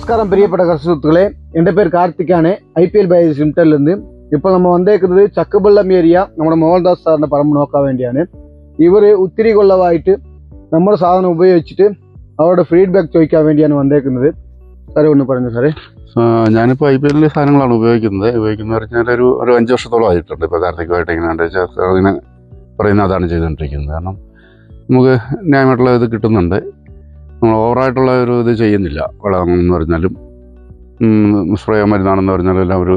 നമസ്കാരം പ്രിയപ്പെട്ട കർഷകസുഹൃത്തുക്കളെ, എൻ്റെ പേര് കാർത്തിക്കാണ്. IPL ബയോളജി ലിമിറ്റഡിൽ നിന്ന് ഇപ്പോൾ നമ്മൾ വന്നേക്കുന്നത് ചക്കബള്ളം ഏരിയ നമ്മുടെ മോഹൻദാസ് സാറിൻ്റെ പറമ്പ് നോക്കാൻ വേണ്ടിയാണ്. ഇവർ ഒത്തിരി കൊല്ലമായിട്ട് നമ്മുടെ സാധനം ഉപയോഗിച്ചിട്ട് അവരുടെ ഫീഡ്ബാക്ക് ചോദിക്കാൻ വേണ്ടിയാണ് വന്നേക്കുന്നത്. സാറേ ഒന്ന് പറഞ്ഞു സാറേ. ഞാനിപ്പോൾ IPL സാധനങ്ങളാണ് ഉപയോഗിക്കുന്നത് പറഞ്ഞാൽ ഒരു 5 വർഷത്തോളം ആയിട്ടുണ്ട്. ഇപ്പോൾ കാർത്തികമായിട്ട് ഇങ്ങനെ പറയുന്ന അതാണ് ചെയ്തുകൊണ്ടിരിക്കുന്നത്. കാരണം നമുക്ക് ന്യായമായിട്ടുള്ള ഇത് കിട്ടുന്നുണ്ട്. നമ്മൾ ഓവറായിട്ടുള്ള ഒരു ഇത് ചെയ്യുന്നില്ല. വളം എന്ന് പറഞ്ഞാലും സ്പ്രേ മരുന്നാണെന്ന് പറഞ്ഞാലും എല്ലാം ഒരു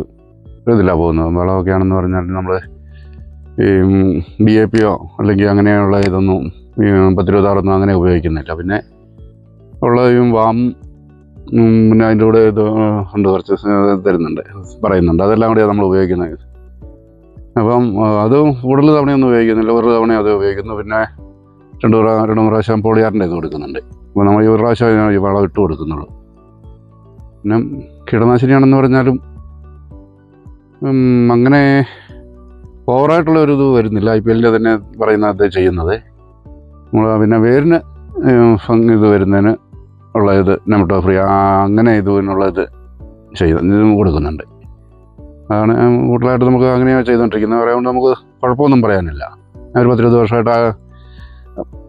ഇതിലാണ് പോകുന്നത്. വളമൊക്കെ ആണെന്ന് പറഞ്ഞാൽ നമ്മൾ ഈ DAPയോ അല്ലെങ്കിൽ അങ്ങനെയുള്ള ഇതൊന്നും 10-26 അങ്ങനെ ഉപയോഗിക്കുന്നില്ല. പിന്നെ ഉള്ള ഈ വാം പിന്നെ അതിൻ്റെ കൂടെ ഇത് ഉണ്ട്, കുറച്ച് തരുന്നുണ്ട്, പറയുന്നുണ്ട്. അതെല്ലാം കൂടെ നമ്മൾ ഉപയോഗിക്കുന്നത്. അപ്പം അത് കൂടുതൽ തവണയൊന്നും ഉപയോഗിക്കുന്നില്ല. ഒരു തവണ അത് ഉപയോഗിക്കുന്നു. പിന്നെ രണ്ട് പ്രാവശ്യം പോളിയാറിൻ്റെ ഇത് കൊടുക്കുന്നുണ്ട്. അപ്പോൾ നമ്മൾ ഈ ഒരു പ്രാവശ്യം ഈ വളം ഇട്ട് കൊടുക്കുന്നുള്ളൂ. പിന്നെ കീടനാശിനിയാണെന്ന് പറഞ്ഞാലും അങ്ങനെ ഓവറായിട്ടുള്ള ഒരു ഇത് വരുന്നില്ല. IPL തന്നെ പറയുന്ന അത് ചെയ്യുന്നത്. നമ്മൾ പിന്നെ വേരിന് ഇത് വരുന്നതിന് ഉള്ള ഇത് നെമറ്റോ ഫ്രീ അങ്ങനെ ഇതിനുള്ള ഇത് കൊടുക്കുന്നുണ്ട്. അതാണ് കൂടുതലായിട്ട് നമുക്ക് അങ്ങനെയാണ് ചെയ്തുകൊണ്ടിരിക്കുന്നത്. അതുകൊണ്ട് നമുക്ക് കുഴപ്പമൊന്നും പറയാനില്ല. ഒരു 10-20 വർഷമായിട്ട്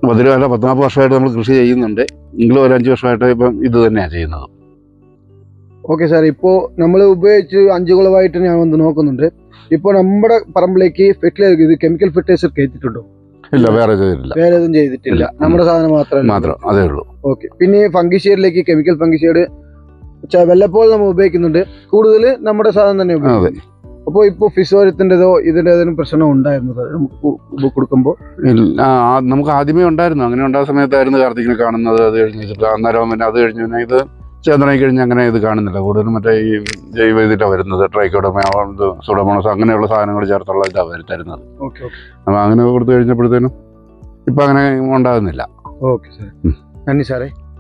14 വർഷമായിട്ട് നമ്മൾ കൃഷി ചെയ്യുന്നുണ്ട്. എങ്കിലും ഒരു 5 വർഷമായിട്ട് ഇപ്പം ഇത് തന്നെയാണ് ചെയ്യുന്നത്. ഓക്കെ സാർ, ഇപ്പോൾ നമ്മൾ ഉപയോഗിച്ച് 5 കൊല്ലമായിട്ട് ഞാൻ വന്ന് നോക്കുന്നുണ്ട്. ഇപ്പോൾ നമ്മുടെ പറമ്പിലേക്ക് ഫെർട്ടിലൈസർ കെമിക്കൽ ഫെർട്ടിലൈസർ കയറ്റിട്ടുണ്ടോ? ഇല്ല, വേറെ ചെയ്തിട്ടില്ല. വേറെ ഒന്നും ചെയ്തിട്ടില്ല. നമ്മുടെ സാധനം മാത്രം അതേ ഉള്ളൂ. ഓക്കെ. പിന്നെ ഫംഗിസൈഡിലേക്ക് കെമിക്കൽ ഫംഗിസൈഡ് വല്ലപ്പോഴും നമ്മൾ ഉപയോഗിക്കുന്നുണ്ട്. കൂടുതൽ നമ്മുടെ സാധനം തന്നെ ഉപയോഗിക്കും. അപ്പോൾ ഇപ്പോൾ ഫിസോരത്തിൻ്റെതോ ഇതിൻ്റെ ഏതെങ്കിലും പ്രശ്നം ഉണ്ടായിരുന്നു നമുക്ക് കൊടുക്കുമ്പോൾ? നമുക്ക് ആദ്യമേ ഉണ്ടായിരുന്നു. അങ്ങനെ ഉണ്ടായ സമയത്തായിരുന്നു കാർത്തികിനെ കാണുന്നത്. അത് കഴിഞ്ഞിട്ട് അന്നേരം പിന്നെ അത് കഴിഞ്ഞ് പിന്നെ ഇത് ചേർന്നായി കഴിഞ്ഞ് അങ്ങനെ ഇത് കാണുന്നില്ല. കൂടുതലും മറ്റേ ഈ ജൈവ ഇതിലാണ് വരുന്നത്. ട്രൈക്കോഡർമ, സൂഡോമോണസ് അങ്ങനെയുള്ള സാധനങ്ങൾ ചേർത്തുള്ള ഇതാണ് തരുന്നത്. അപ്പോൾ അങ്ങനെ കൊടുത്തു കഴിഞ്ഞപ്പോഴത്തേനും ഇപ്പം അങ്ങനെ ഉണ്ടാകുന്നില്ല. ഓക്കെ സാർ, നന്ദി സാറേ.